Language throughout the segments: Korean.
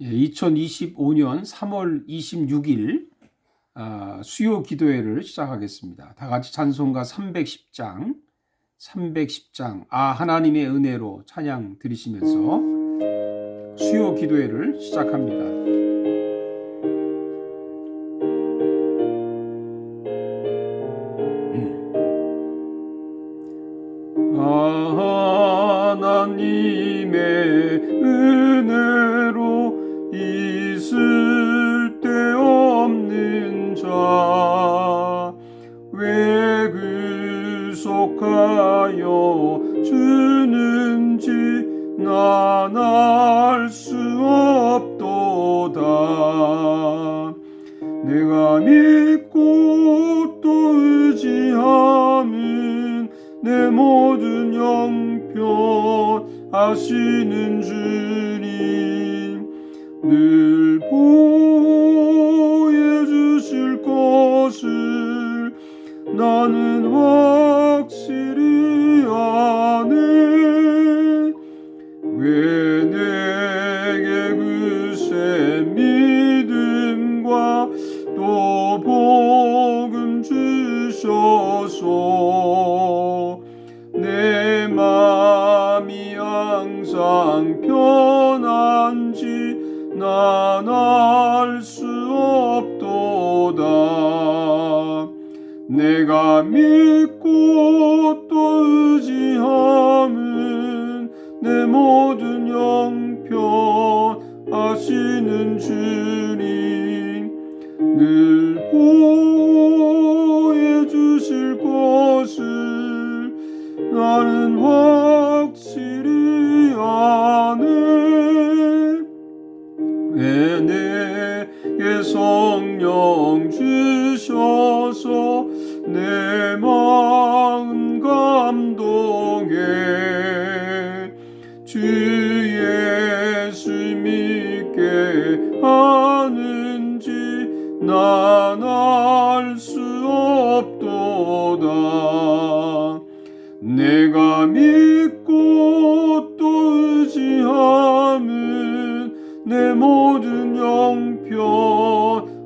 2025년 3월 26일 수요 기도회를 시작하겠습니다. 다 같이 찬송가 310장 하나님의 은혜로 찬양 드리시면서 수요 기도회를 시작합니다. 하나님의 은혜로 있을 데 없는 자 왜 구속하여 주는지 난 알 수 없도다. 내가 믿고 또 의지하는 내 모든 형편 아시는 주님 늘 보여주실 것을 나는 확실히 아네. 왜 내게 그새 믿음과 또 복음 주셔서 내 맘이 항상 편한지 난 알 수 없도다. 내가 믿고 또 의지하는 내 모든 형편 아시는 주님 늘 보여주실 것을 나는 확실히 아네. 왜 내게 성령 주셔서 내 마음 감동해 주 예수 믿게 하는지 난 알 수 없도다. 내가 믿고 또 의지하는 내 모든 형편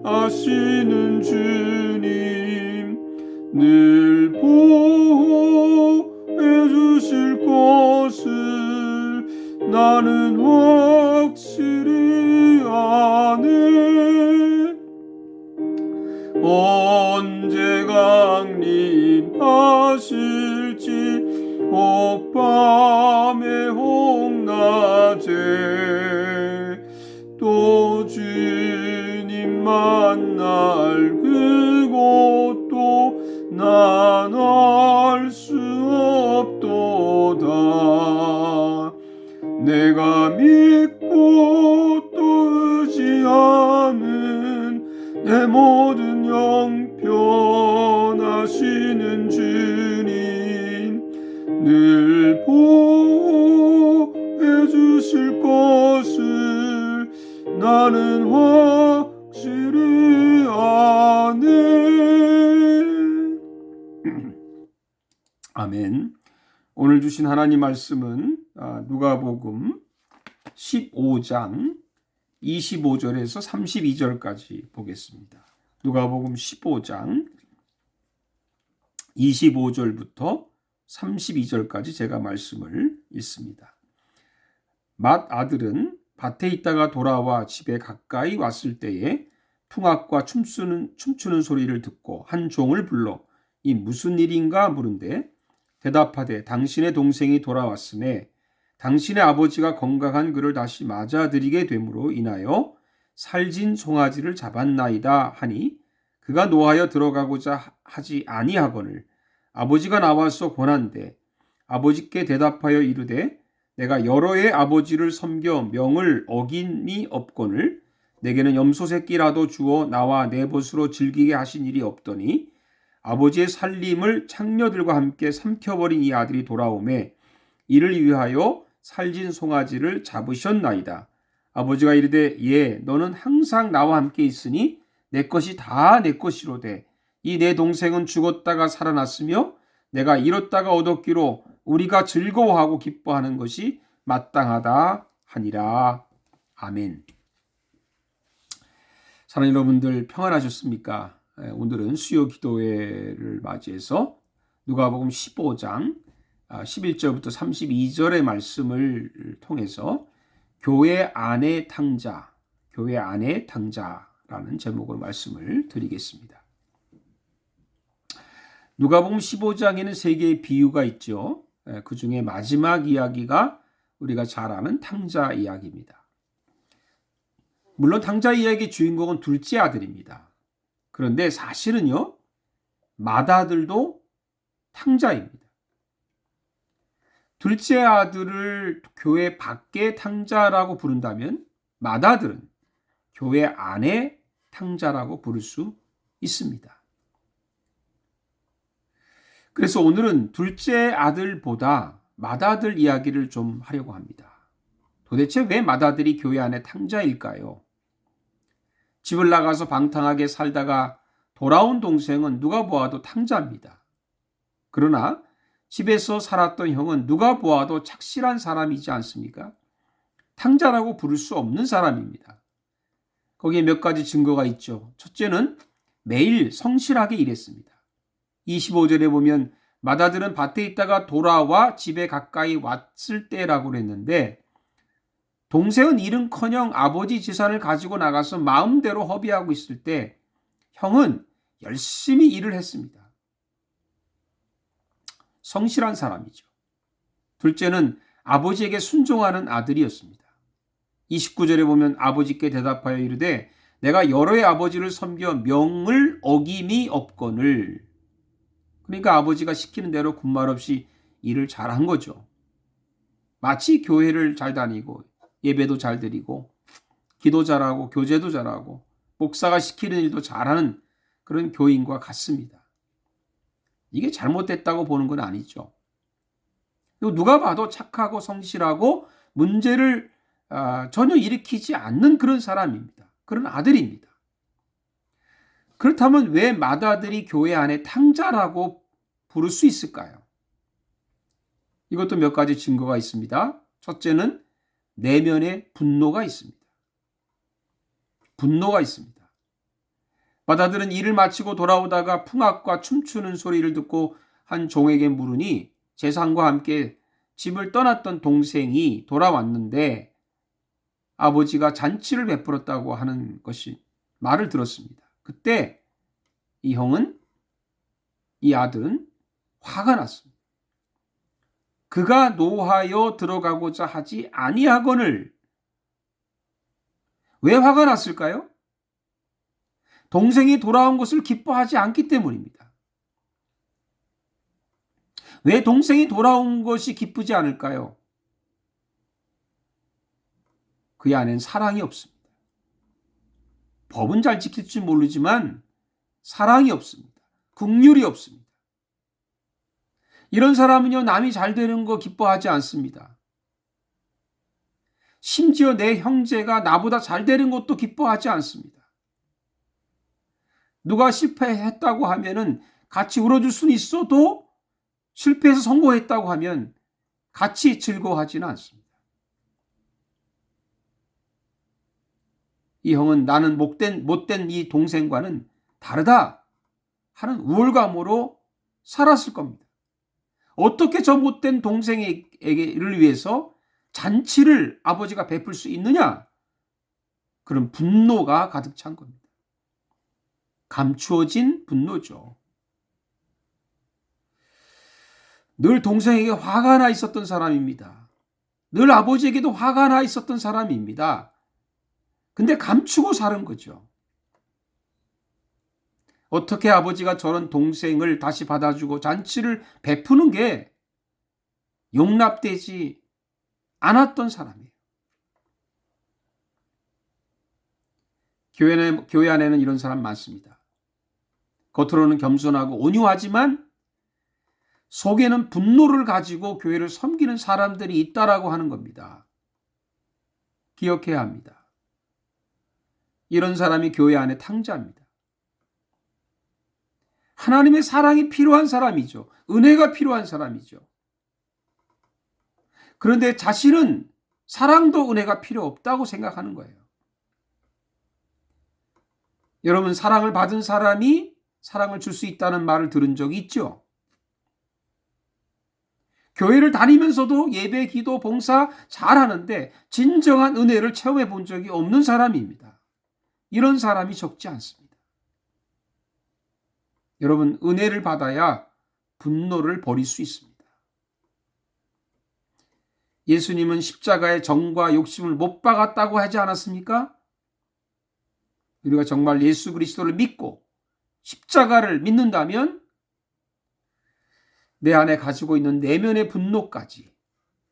아시는 주님 늘 보호해 주실 것을 나는 확실히 아네. 언제 강림하실지 혹 밤에 혹 낮에 또 주님 만날 그것도 난 알 수 없도다. 내가 믿고 또 의지하는 내 모든 형편 아시는 주님 늘 보호해 주실 것을 나는 확실히 아네. 아멘. 오늘 주신 하나님 말씀은 누가복음 15장 25절에서 32절까지 보겠습니다. 누가복음 15장 25절부터 32절까지 제가 말씀을 읽습니다. 맏 아들은 밭에 있다가 돌아와 집에 가까이 왔을 때에 풍악과 춤추는 소리를 듣고 한 종을 불러 이 무슨 일인가 물은데 대답하되 당신의 동생이 돌아왔음에 당신의 아버지가 건강한 그를 다시 맞아들이게 됨으로 인하여 살진 송아지를 잡았나이다 하니 그가 노하여 들어가고자 하지 아니하거늘 아버지가 나와서 권한대 아버지께 대답하여 이르되 내가 여러 해 아버지를 섬겨 명을 어김이 없거늘 내게는 염소 새끼라도 주어 나와 내 벗으로 즐기게 하신 일이 없더니 아버지의 살림을 창녀들과 함께 삼켜버린 이 아들이 돌아오매 이를 위하여 살진 송아지를 잡으셨나이다. 아버지가 이르되 예 너는 항상 나와 함께 있으니 내 것이 다 내 것이로되 이 내 동생은 죽었다가 살아났으며 내가 잃었다가 얻었기로 우리가 즐거워하고 기뻐하는 것이 마땅하다 하니라. 아멘. 사랑하는 여러분들 평안하셨습니까? 오늘은 수요 기도회를 맞이해서 누가복음 15장 11절부터 32절의 말씀을 통해서 교회 안의 탕자, 교회 안의 탕자라는 제목으로 말씀을 드리겠습니다. 누가복음 15장에는 세 개의 비유가 있죠. 그 중에 마지막 이야기가 우리가 잘 아는 탕자 이야기입니다. 물론 탕자 이야기의 주인공은 둘째 아들입니다. 그런데 사실은요, 맏아들도 탕자입니다. 둘째 아들을 교회 밖의 탕자라고 부른다면 맏아들은 교회 안의 탕자라고 부를 수 있습니다. 그래서 오늘은 둘째 아들보다 맏아들 이야기를 좀 하려고 합니다. 도대체 왜 맏아들이 교회 안의 탕자일까요? 집을 나가서 방탕하게 살다가 돌아온 동생은 누가 보아도 탕자입니다. 그러나 집에서 살았던 형은 누가 보아도 착실한 사람이지 않습니까? 탕자라고 부를 수 없는 사람입니다. 거기에 몇 가지 증거가 있죠. 첫째는 매일 성실하게 일했습니다. 25절에 보면 맏아들은 밭에 있다가 돌아와 집에 가까이 왔을 때라고 했는데, 동생은 일은커녕 아버지 재산을 가지고 나가서 마음대로 허비하고 있을 때 형은 열심히 일을 했습니다. 성실한 사람이죠. 둘째는 아버지에게 순종하는 아들이었습니다. 29절에 보면 아버지께 대답하여 이르되 내가 여러 해 아버지를 섬겨 명을 어김이 없거늘. 그러니까 아버지가 시키는 대로 군말 없이 일을 잘한 거죠. 마치 교회를 잘 다니고 예배도 잘 드리고 기도 잘하고 교제도 잘하고 목사가 시키는 일도 잘하는 그런 교인과 같습니다. 이게 잘못됐다고 보는 건 아니죠. 그리고 누가 봐도 착하고 성실하고 문제를 전혀 일으키지 않는 그런 사람입니다. 그런 아들입니다. 그렇다면 왜 맏아들이 교회 안에 탕자라고 부를 수 있을까요? 이것도 몇 가지 증거가 있습니다. 첫째는 내면에 분노가 있습니다. 분노가 있습니다. 맏아들은 일을 마치고 돌아오다가 풍악과 춤추는 소리를 듣고 한 종에게 물으니 재산과 함께 집을 떠났던 동생이 돌아왔는데 아버지가 잔치를 베풀었다고 하는 것이 말을 들었습니다. 그때 이 아들은 화가 났습니다. 그가 노하여 들어가고자 하지 아니하거늘. 왜 화가 났을까요? 동생이 돌아온 것을 기뻐하지 않기 때문입니다. 왜 동생이 돌아온 것이 기쁘지 않을까요? 그 안엔 사랑이 없습니다. 법은 잘 지킬지 모르지만 사랑이 없습니다. 긍휼이 없습니다. 이런 사람은요, 남이 잘 되는 거 기뻐하지 않습니다. 심지어 내 형제가 나보다 잘 되는 것도 기뻐하지 않습니다. 누가 실패했다고 하면은 같이 울어줄 수는 있어도 실패해서 성공했다고 하면 같이 즐거워하지는 않습니다. 이 형은 나는 못된 이 동생과는 다르다 하는 우월감으로 살았을 겁니다. 어떻게 저 못된 동생에게를 위해서 잔치를 아버지가 베풀 수 있느냐? 그런 분노가 가득 찬 겁니다. 감추어진 분노죠. 늘 동생에게 화가 나 있었던 사람입니다. 늘 아버지에게도 화가 나 있었던 사람입니다. 근데 감추고 사는 거죠. 어떻게 아버지가 저런 동생을 다시 받아주고 잔치를 베푸는 게 용납되지 않았던 사람이에요. 교회 안에는 이런 사람 많습니다. 겉으로는 겸손하고 온유하지만 속에는 분노를 가지고 교회를 섬기는 사람들이 있다라고 하는 겁니다. 기억해야 합니다. 이런 사람이 교회 안에 탕자입니다. 하나님의 사랑이 필요한 사람이죠. 은혜가 필요한 사람이죠. 그런데 자신은 사랑도 은혜가 필요 없다고 생각하는 거예요. 여러분, 사랑을 받은 사람이 사랑을 줄 수 있다는 말을 들은 적이 있죠? 교회를 다니면서도 예배, 기도, 봉사 잘하는데 진정한 은혜를 체험해 본 적이 없는 사람입니다. 이런 사람이 적지 않습니다. 여러분, 은혜를 받아야 분노를 버릴 수 있습니다. 예수님은 십자가의 정과 욕심을 못 박았다고 하지 않았습니까? 우리가 정말 예수 그리스도를 믿고 십자가를 믿는다면 내 안에 가지고 있는 내면의 분노까지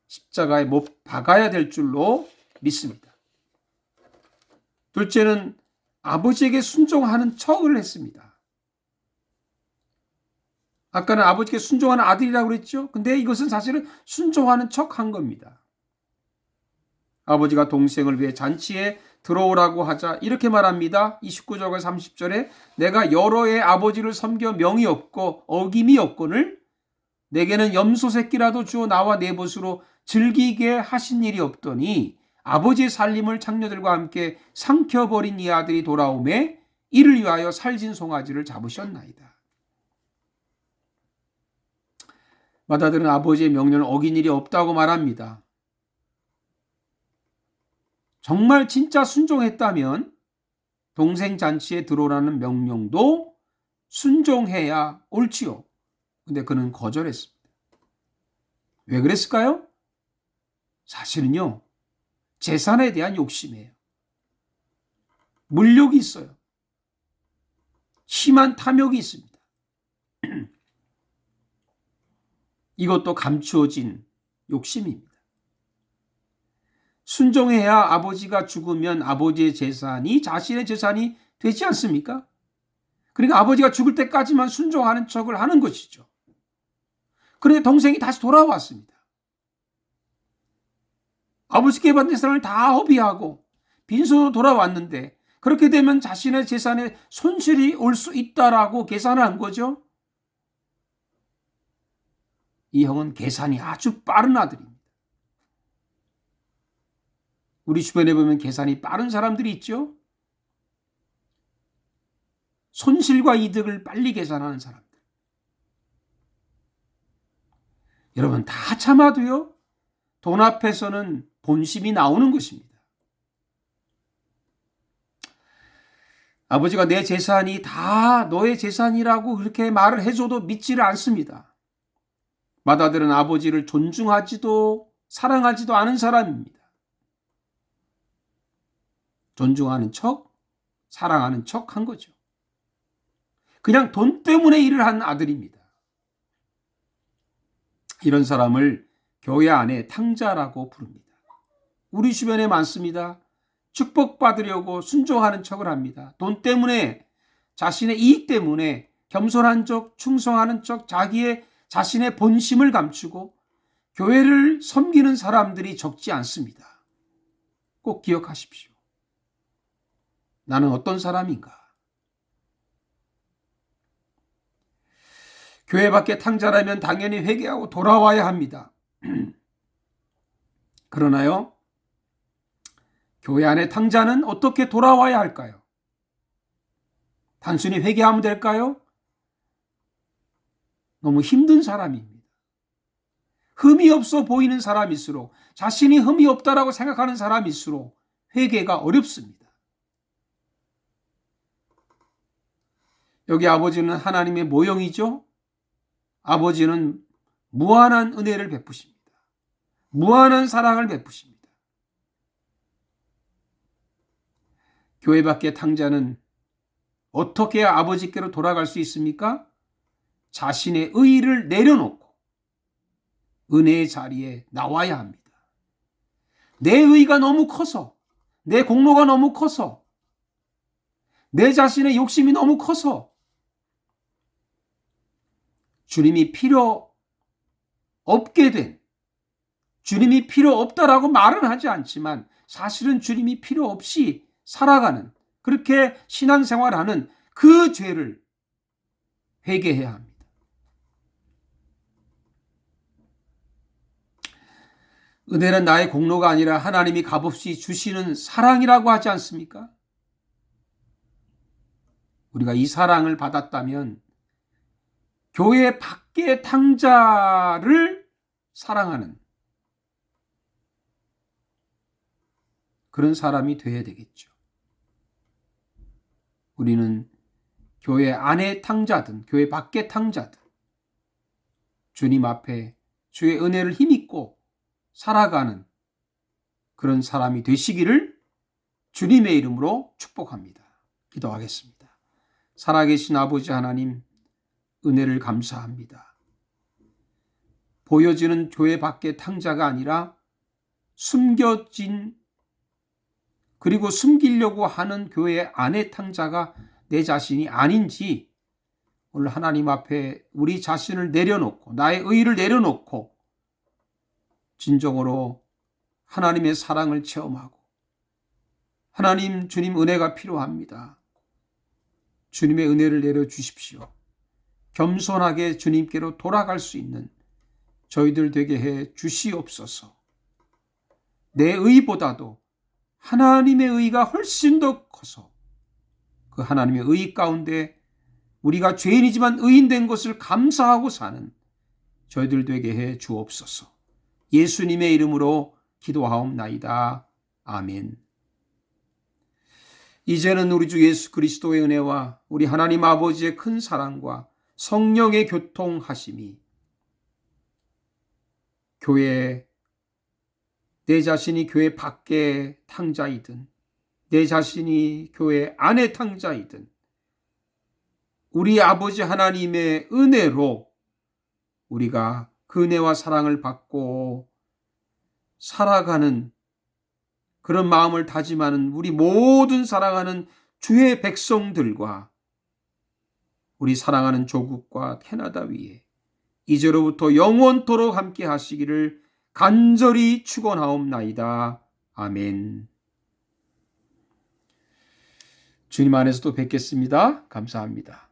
십자가에 못 박아야 될 줄로 믿습니다. 둘째는 아버지에게 순종하는 척을 했습니다. 아까는 아버지께 순종하는 아들이라고 그랬죠? 근데 이것은 사실은 순종하는 척 한 겁니다. 아버지가 동생을 위해 잔치에 들어오라고 하자 이렇게 말합니다. 29절과 30절에 내가 여러 해 아버지를 섬겨 명이 없고 어김이 없거늘 내게는 염소 새끼라도 주어 나와 내 벗으로 즐기게 하신 일이 없더니 아버지의 살림을 창녀들과 함께 삼켜버린 이 아들이 돌아오매 이를 위하여 살진 송아지를 잡으셨나이다. 맏아들은 아버지의 명령을 어긴 일이 없다고 말합니다. 정말 진짜 순종했다면 동생 잔치에 들어오라는 명령도 순종해야 옳지요. 근데 그는 거절했습니다. 왜 그랬을까요? 사실은요, 재산에 대한 욕심이에요. 물욕이 있어요. 심한 탐욕이 있습니다. 이것도 감추어진 욕심입니다. 순종해야 아버지가 죽으면 아버지의 재산이 자신의 재산이 되지 않습니까? 그러니까 아버지가 죽을 때까지만 순종하는 척을 하는 것이죠. 그런데 동생이 다시 돌아왔습니다. 아버지께 받은 재산을 다 허비하고 빈손으로 돌아왔는데 그렇게 되면 자신의 재산에 손실이 올 수 있다라고 계산을 한 거죠. 이 형은 계산이 아주 빠른 아들입니다. 우리 주변에 보면 계산이 빠른 사람들이 있죠. 손실과 이득을 빨리 계산하는 사람들. 여러분, 다 참아도요, 돈 앞에서는 본심이 나오는 것입니다. 아버지가 내 재산이 다 너의 재산이라고 그렇게 말을 해줘도 믿지를 않습니다. 맏아들은 아버지를 존중하지도 사랑하지도 않은 사람입니다. 존중하는 척, 사랑하는 척 한 거죠. 그냥 돈 때문에 일을 한 아들입니다. 이런 사람을 교회 안에 탕자라고 부릅니다. 우리 주변에 많습니다. 축복받으려고 순종하는 척을 합니다. 돈 때문에, 자신의 이익 때문에 겸손한 척, 충성하는 척, 자신의 본심을 감추고 교회를 섬기는 사람들이 적지 않습니다. 꼭 기억하십시오. 나는 어떤 사람인가? 교회 밖에 탕자라면 당연히 회개하고 돌아와야 합니다. 그러나요, 교회 안에 탕자는 어떻게 돌아와야 할까요? 단순히 회개하면 될까요? 너무 힘든 사람입니다. 흠이 없어 보이는 사람일수록, 자신이 흠이 없다라고 생각하는 사람일수록 회개가 어렵습니다. 여기 아버지는 하나님의 모형이죠. 아버지는 무한한 은혜를 베푸십니다. 무한한 사랑을 베푸십니다. 교회 밖의 탕자는 어떻게 해야 아버지께로 돌아갈 수 있습니까? 자신의 의의를 내려놓고 은혜의 자리에 나와야 합니다. 내 의의가 너무 커서, 내 공로가 너무 커서, 내 자신의 욕심이 너무 커서 주님이 필요 없게 된, 주님이 필요 없다라고 말은 하지 않지만 사실은 주님이 필요 없이 살아가는, 그렇게 신앙생활하는 그 죄를 회개해야 합니다. 은혜는 나의 공로가 아니라 하나님이 값없이 주시는 사랑이라고 하지 않습니까? 우리가 이 사랑을 받았다면 교회 밖의 탕자를 사랑하는 그런 사람이 되어야 되겠죠. 우리는 교회 안의 탕자든 교회 밖의 탕자든 주님 앞에 주의 은혜를 힘입고 살아가는 그런 사람이 되시기를 주님의 이름으로 축복합니다. 기도하겠습니다. 살아계신 아버지 하나님, 은혜를 감사합니다. 보여지는 교회 밖의 탕자가 아니라 숨겨진 그리고 숨기려고 하는 교회 안의 탕자가 내 자신이 아닌지 오늘 하나님 앞에 우리 자신을 내려놓고 나의 의의를 내려놓고 진정으로 하나님의 사랑을 체험하고 하나님 주님 은혜가 필요합니다. 주님의 은혜를 내려주십시오. 겸손하게 주님께로 돌아갈 수 있는 저희들 되게 해 주시옵소서. 내 의보다도 하나님의 의가 훨씬 더 커서 그 하나님의 의 가운데 우리가 죄인이지만 의인된 것을 감사하고 사는 저희들 되게 해 주옵소서. 예수님의 이름으로 기도하옵나이다. 아멘. 이제는 우리 주 예수 그리스도의 은혜와 우리 하나님 아버지의 큰 사랑과 성령의 교통하심이 교회 내 자신이 교회 밖의 탕자이든 내 자신이 교회 안의 탕자이든 우리 아버지 하나님의 은혜로 우리가 그 은혜와 사랑을 받고 살아가는 그런 마음을 다짐하는 우리 모든 사랑하는 주의 백성들과 우리 사랑하는 조국과 캐나다 위에 이제로부터 영원토록 함께 하시기를 간절히 축원하옵나이다. 아멘. 주님 안에서 또 뵙겠습니다. 감사합니다.